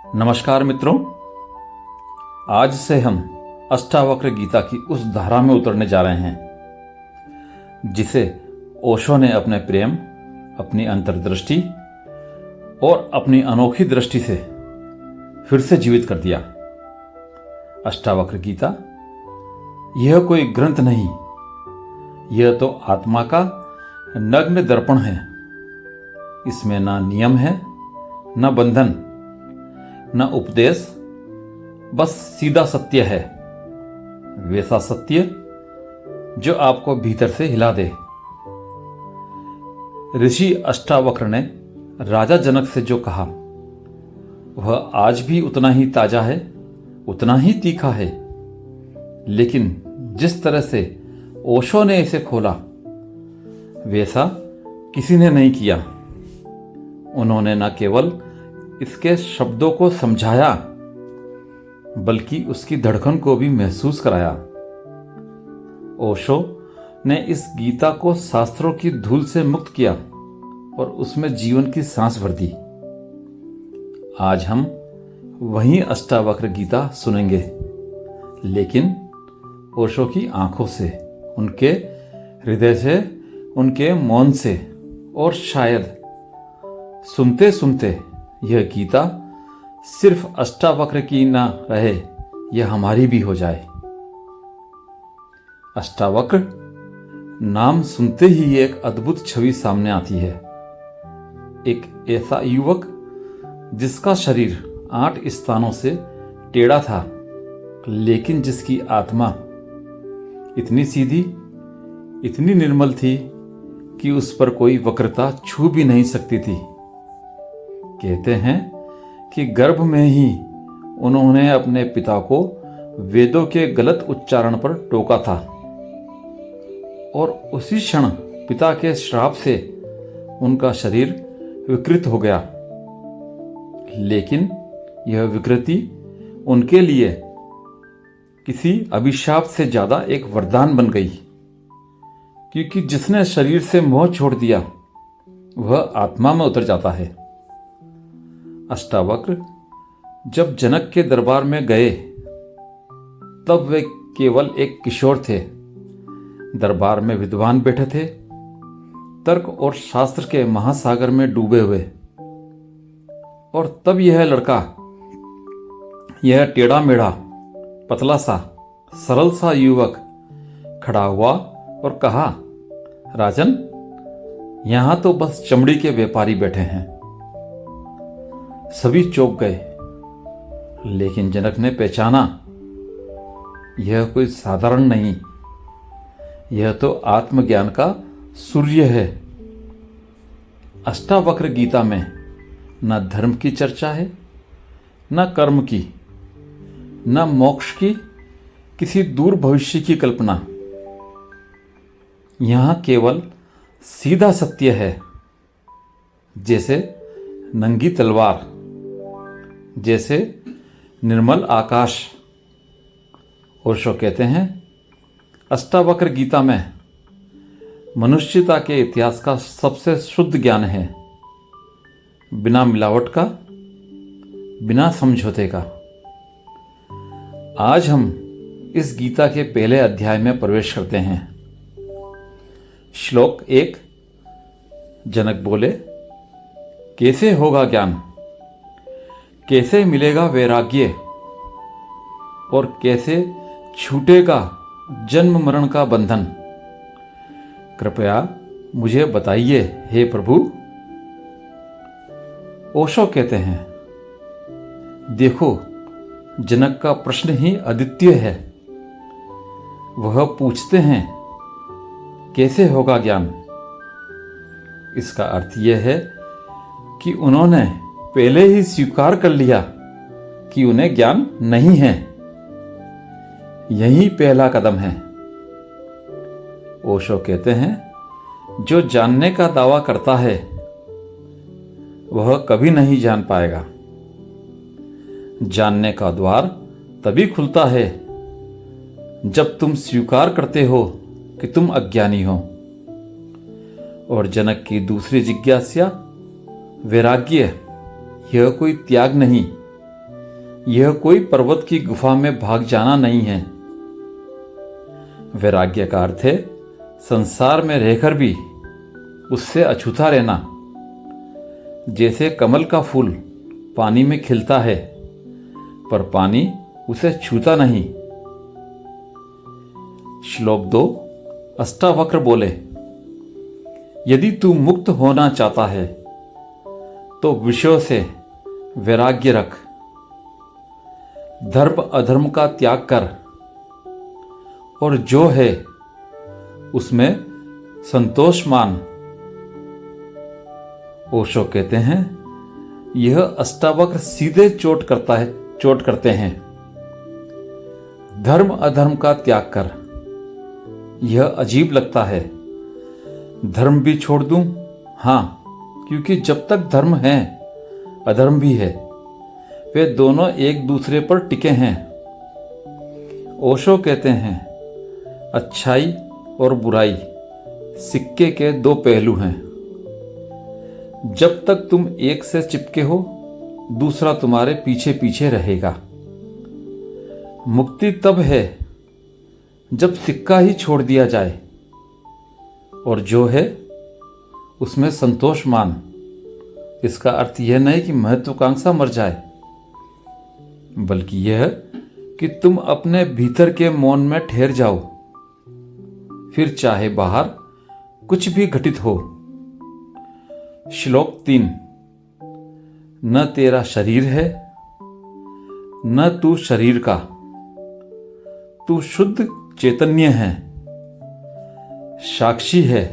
नमस्कार मित्रों, आज से हम अष्टावक्र गीता की उस धारा में उतरने जा रहे हैं जिसे ओशो ने अपने प्रेम, अपनी अंतर्दृष्टि और अपनी अनोखी दृष्टि से फिर से जीवित कर दिया। अष्टावक्र गीता यह कोई ग्रंथ नहीं, यह तो आत्मा का नग्न दर्पण है। इसमें ना नियम है, न बंधन, न उपदेश, बस सीधा सत्य है। वैसा सत्य जो आपको भीतर से हिला दे। ऋषि अष्टावक्र ने राजा जनक से जो कहा वह आज भी उतना ही ताजा है, उतना ही तीखा है। लेकिन जिस तरह से ओशो ने इसे खोला वैसा किसी ने नहीं किया। उन्होंने न केवल इसके शब्दों को समझाया बल्कि उसकी धड़कन को भी महसूस कराया। ओशो ने इस गीता को शास्त्रों की धूल से मुक्त किया और उसमें जीवन की सांस भर दी। आज हम वही अष्टावक्र गीता सुनेंगे, लेकिन ओशो की आंखों से, उनके हृदय से, उनके मौन से, और शायद सुनते सुनते यह गीता सिर्फ अष्टावक्र की ना रहे, यह हमारी भी हो जाए। अष्टावक्र नाम सुनते ही एक अद्भुत छवि सामने आती है। एक ऐसा युवक जिसका शरीर 8 स्थानों से टेढ़ा था, लेकिन जिसकी आत्मा इतनी सीधी, इतनी निर्मल थी कि उस पर कोई वक्रता छू भी नहीं सकती थी। कहते हैं कि गर्भ में ही उन्होंने अपने पिता को वेदों के गलत उच्चारण पर टोका था और उसी क्षण पिता के श्राप से उनका शरीर विकृत हो गया। लेकिन यह विकृति उनके लिए किसी अभिशाप से ज्यादा एक वरदान बन गई, क्योंकि जिसने शरीर से मोह छोड़ दिया वह आत्मा में उतर जाता है। अष्टावक्र जब जनक के दरबार में गए तब वे केवल एक किशोर थे। दरबार में विद्वान बैठे थे, तर्क और शास्त्र के महासागर में डूबे हुए। और तब यह लड़का, यह टेढ़ा मेढ़ा, पतला सा, सरल सा युवक खड़ा हुआ और कहा, राजन, यहां तो बस चमड़ी के व्यापारी बैठे हैं। सभी चौंक गए, लेकिन जनक ने पहचाना, यह कोई साधारण नहीं, यह तो आत्मज्ञान का सूर्य है। अष्टावक्र गीता में न धर्म की चर्चा है, न कर्म की, न मोक्ष की, किसी दूर भविष्य की कल्पना। यहां केवल सीधा सत्य है, जैसे नंगी तलवार, जैसे निर्मल आकाश। ओशो कहते हैं, अष्टावक्र गीता में मनुष्यता के इतिहास का सबसे शुद्ध ज्ञान है, बिना मिलावट का, बिना समझौते का। आज हम इस गीता के पहले अध्याय में प्रवेश करते हैं। श्लोक 1। जनक बोले, कैसे होगा ज्ञान, कैसे मिलेगा वैराग्य, और कैसे छूटेगा जन्म मरण का बंधन। कृपया मुझे बताइए हे प्रभु। ओशो कहते हैं, देखो, जनक का प्रश्न ही अद्वितीय है। वह पूछते हैं, कैसे होगा ज्ञान। इसका अर्थ यह है कि उन्होंने पहले ही स्वीकार कर लिया कि उन्हें ज्ञान नहीं है। यही पहला कदम है। ओशो कहते हैं, जो जानने का दावा करता है वह कभी नहीं जान पाएगा। जानने का द्वार तभी खुलता है जब तुम स्वीकार करते हो कि तुम अज्ञानी हो। और जनक की दूसरी जिज्ञासा वैराग्य, यह कोई त्याग नहीं, यह कोई पर्वत की गुफा में भाग जाना नहीं है। वैराग्य का अर्थ है संसार में रहकर भी उससे अछूता रहना। जैसे कमल का फूल पानी में खिलता है पर पानी उसे छूता नहीं। श्लोक 2 अष्टावक्र बोले, यदि तू मुक्त होना चाहता है तो विषयों से वैराग्य रख, धर्म अधर्म का त्याग कर और जो है उसमें संतोष मान। ओशो कहते हैं यह अष्टावक्र सीधे चोट करते हैं। धर्म अधर्म का त्याग कर, यह अजीब लगता है। धर्म भी छोड़ दूं? हाँ, क्योंकि जब तक धर्म है अधर्म भी है, वे दोनों एक दूसरे पर टिके हैं। ओशो कहते हैं अच्छाई और बुराई सिक्के के दो पहलू हैं। जब तक तुम एक से चिपके हो दूसरा तुम्हारे पीछे पीछे रहेगा। मुक्ति तब है जब सिक्का ही छोड़ दिया जाए और जो है उसमें संतोष मान। इसका अर्थ यह नहीं कि महत्वाकांक्षा मर जाए, बल्कि यह कि तुम अपने भीतर के मौन में ठहर जाओ, फिर चाहे बाहर कुछ भी घटित हो। श्लोक 3 न तेरा शरीर है न तू शरीर का, तू शुद्ध चैतन्य है, साक्षी है,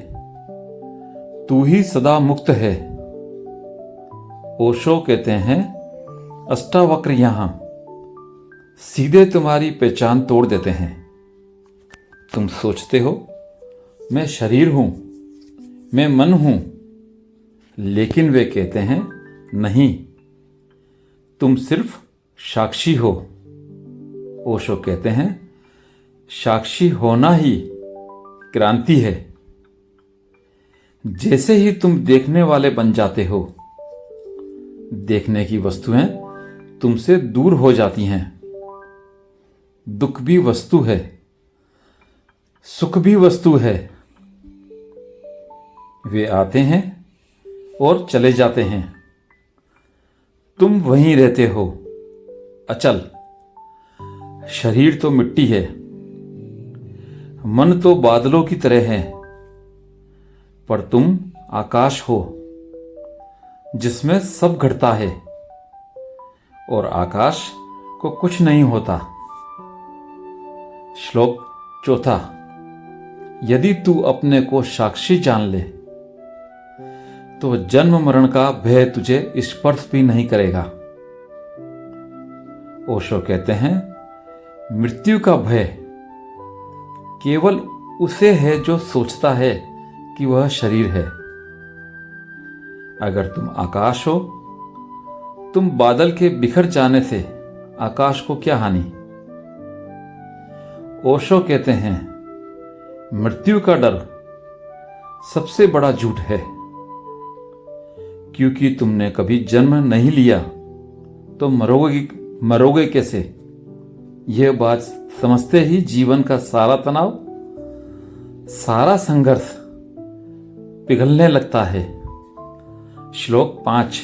तू ही सदा मुक्त है। ओशो कहते हैं अष्टावक्र यहां सीधे तुम्हारी पहचान तोड़ देते हैं। तुम सोचते हो मैं शरीर हूं, मैं मन हूं, लेकिन वे कहते हैं नहीं, तुम सिर्फ साक्षी हो। ओशो कहते हैं साक्षी होना ही क्रांति है। जैसे ही तुम देखने वाले बन जाते हो, देखने की वस्तुएं तुमसे दूर हो जाती हैं। दुख भी वस्तु है, सुख भी वस्तु है। वे आते हैं और चले जाते हैं, तुम वहीं रहते हो अचल। शरीर तो मिट्टी है, मन तो बादलों की तरह है, पर तुम आकाश हो जिसमें सब घटता है और आकाश को कुछ नहीं होता। श्लोक 4 यदि तू अपने को साक्षी जान ले तो जन्म मरण का भय तुझे स्पर्श भी नहीं करेगा। ओशो कहते हैं मृत्यु का भय केवल उसे है जो सोचता है कि वह शरीर है। अगर तुम आकाश हो, तुम बादल के बिखर जाने से आकाश को क्या हानि। ओशो कहते हैं मृत्यु का डर सबसे बड़ा झूठ है, क्योंकि तुमने कभी जन्म नहीं लिया तो मरोगे कैसे। यह बात समझते ही जीवन का सारा तनाव, सारा संघर्ष पिघलने लगता है। श्लोक 5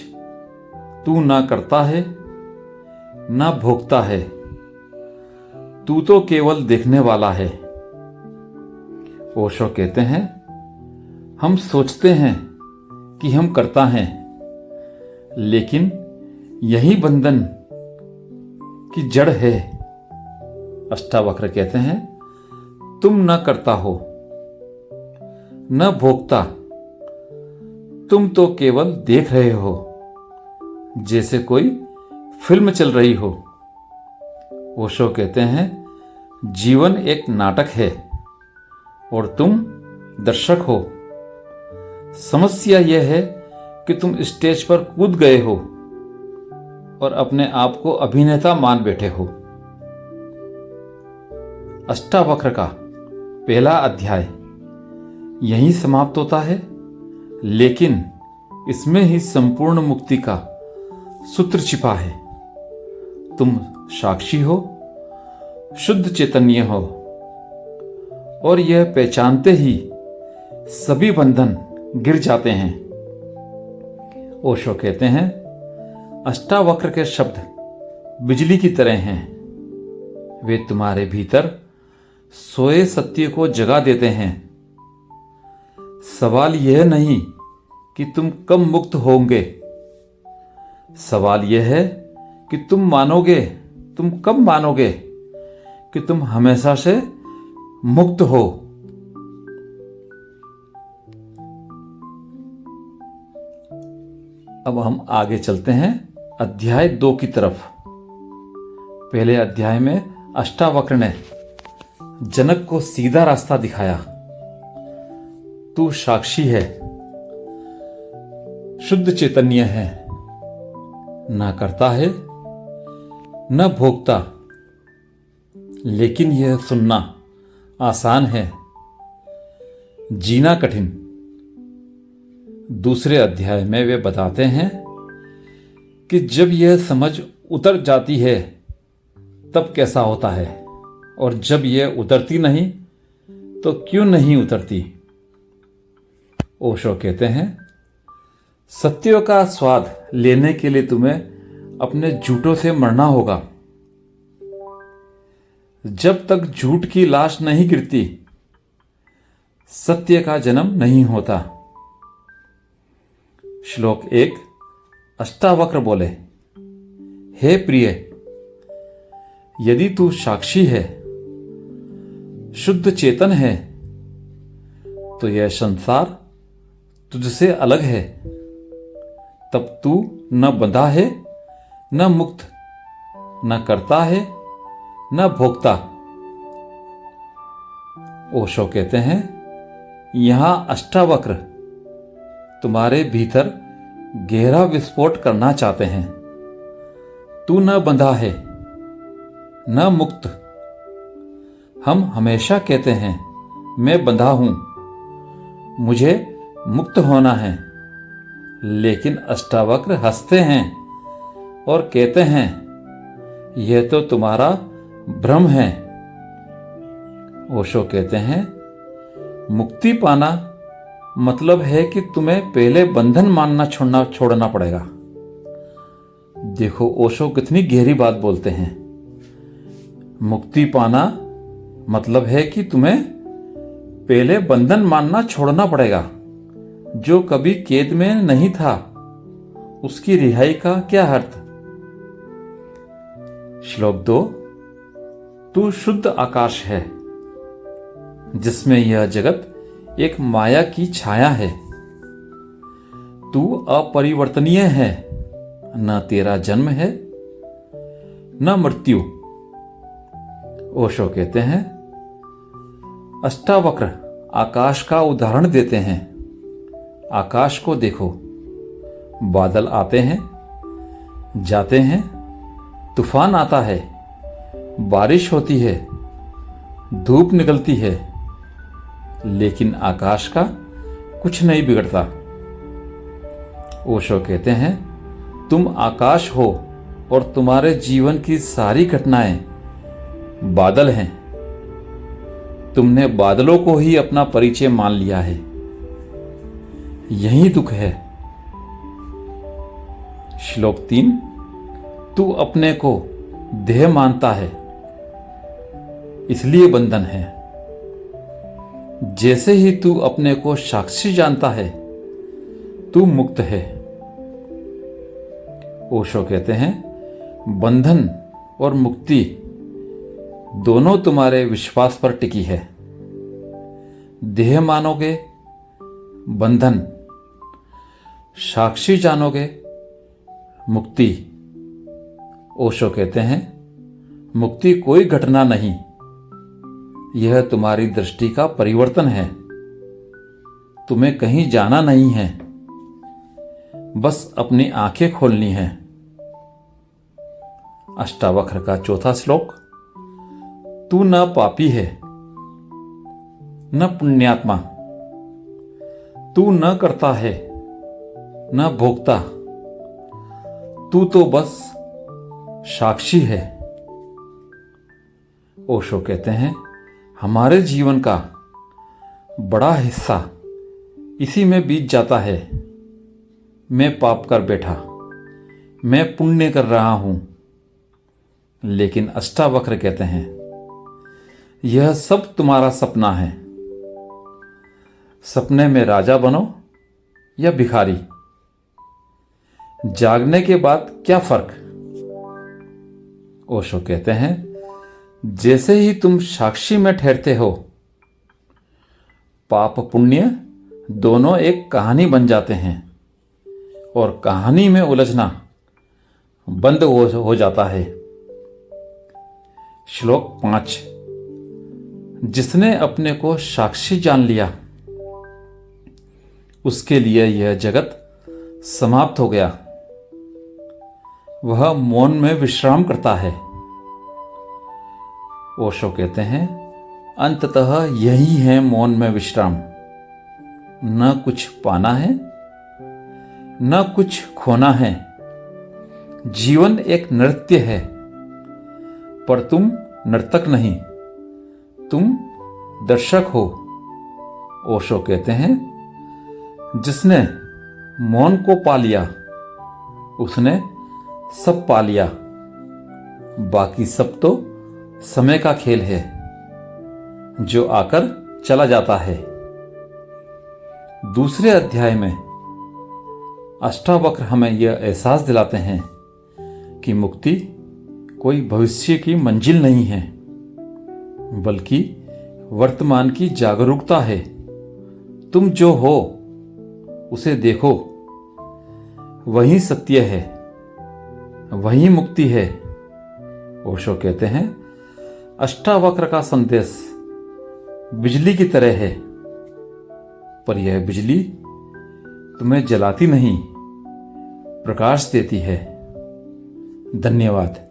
तू ना करता है ना भोगता है, तू तो केवल देखने वाला है। ओशो कहते हैं हम सोचते हैं कि हम करता हैं, लेकिन यही बंधन की जड़ है। अष्टावक्र कहते हैं तुम न करता हो न भोगता, तुम तो केवल देख रहे हो, जैसे कोई फिल्म चल रही हो। ओशो कहते हैं जीवन एक नाटक है और तुम दर्शक हो। समस्या यह है कि तुम स्टेज पर कूद गए हो और अपने आप को अभिनेता मान बैठे हो। अष्टावक्र का पहला अध्याय यहीं समाप्त होता है, लेकिन इसमें ही संपूर्ण मुक्ति का सूत्र छिपा है। तुम साक्षी हो, शुद्ध चैतन्य हो, और यह पहचानते ही सभी बंधन गिर जाते हैं। ओशो कहते हैं, अष्टावक्र के शब्द बिजली की तरह हैं। वे तुम्हारे भीतर सोए सत्य को जगा देते हैं। सवाल यह नहीं कि तुम कब मुक्त होंगे, सवाल यह है कि तुम कब मानोगे कि तुम हमेशा से मुक्त हो। अब हम आगे चलते हैं अध्याय 2 की तरफ। पहले अध्याय में अष्टावक्र ने जनक को सीधा रास्ता दिखाया। तू साक्षी है, शुद्ध चैतन्य है, ना करता है न भोगता, लेकिन यह सुनना आसान है, जीना कठिन। दूसरे अध्याय में वे बताते हैं कि जब यह समझ उतर जाती है तब कैसा होता है, और जब यह उतरती नहीं तो क्यों नहीं उतरती। ओशो कहते हैं, सत्य का स्वाद लेने के लिए तुम्हें अपने झूठों से मरना होगा। जब तक झूठ की लाश नहीं गिरती, सत्य का जन्म नहीं होता। श्लोक 1। अष्टावक्र बोले, हे प्रिय, यदि तू साक्षी है, शुद्ध चेतन है, तो यह संसार तुझसे अलग है। तब तू न बंधा है न मुक्त, न करता है न भोगता। ओशो कहते हैं, यहां अष्टावक्र तुम्हारे भीतर गहरा विस्फोट करना चाहते हैं। तू न बंधा है न मुक्त। हम हमेशा कहते हैं, मैं बंधा हूं, मुझे मुक्त होना है, लेकिन अष्टावक्र हंसते हैं और कहते हैं, यह तो तुम्हारा भ्रम है। ओशो कहते हैं, मुक्ति पाना मतलब है कि तुम्हें पहले बंधन मानना छोड़ना पड़ेगा। देखो ओशो कितनी गहरी बात बोलते हैं। मुक्ति पाना मतलब है कि तुम्हें पहले बंधन मानना छोड़ना पड़ेगा। जो कभी कैद में नहीं था, उसकी रिहाई का क्या अर्थ। श्लोक 2। तू शुद्ध आकाश है, जिसमें यह जगत एक माया की छाया है। तू अपरिवर्तनीय है, न तेरा जन्म है न मृत्यु। ओशो कहते हैं, अष्टावक्र आकाश का उदाहरण देते हैं। आकाश को देखो, बादल आते हैं जाते हैं, तूफान आता है, बारिश होती है, धूप निकलती है, लेकिन आकाश का कुछ नहीं बिगड़ता। ओशो कहते हैं, तुम आकाश हो और तुम्हारे जीवन की सारी घटनाएं बादल हैं। तुमने बादलों को ही अपना परिचय मान लिया है। यही दुख है। श्लोक 3। तू अपने को देह मानता है, इसलिए बंधन है। जैसे ही तू अपने को साक्षी जानता है, तू मुक्त है। ओशो कहते हैं, बंधन और मुक्ति दोनों तुम्हारे विश्वास पर टिकी है। देह मानोगे, बंधन, साक्षी जानोगे, मुक्ति। ओशो कहते हैं, मुक्ति कोई घटना नहीं, यह तुम्हारी दृष्टि का परिवर्तन है। तुम्हें कहीं जाना नहीं है, बस अपनी आंखें खोलनी है। अष्टावक्र का 4था श्लोक। तू न पापी है न पुण्यात्मा, तू न करता है न भोगता, तू तो बस साक्षी है। ओशो कहते हैं, हमारे जीवन का बड़ा हिस्सा इसी में बीत जाता है। मैं पाप कर बैठा, मैं पुण्य कर रहा हूं। लेकिन अष्टावक्र कहते हैं, यह सब तुम्हारा सपना है। सपने में राजा बनो या भिखारी, जागने के बाद क्या फर्क। ओशो कहते हैं, जैसे ही तुम साक्षी में ठहरते हो, पाप पुण्य दोनों एक कहानी बन जाते हैं और कहानी में उलझना बंद हो जाता है। श्लोक 5। जिसने अपने को साक्षी जान लिया, उसके लिए यह जगत समाप्त हो गया। वह मौन में विश्राम करता है। ओशो कहते हैं, अंततः यही है मौन में विश्राम। न कुछ पाना है, न कुछ खोना है। जीवन एक नृत्य है, पर तुम नर्तक नहीं, तुम दर्शक हो। ओशो कहते हैं, जिसने मौन को पा लिया, उसने सब पा लिया। बाकी सब तो समय का खेल है, जो आकर चला जाता है। दूसरे अध्याय में अष्टावक्र हमें यह एहसास दिलाते हैं कि मुक्ति कोई भविष्य की मंजिल नहीं है, बल्कि वर्तमान की जागरूकता है। तुम जो हो उसे देखो, वही सत्य है, वही मुक्ति है। ओशो कहते हैं, अष्टावक्र का संदेश बिजली की तरह है, पर यह बिजली तुम्हें जलाती नहीं, प्रकाश देती है। धन्यवाद।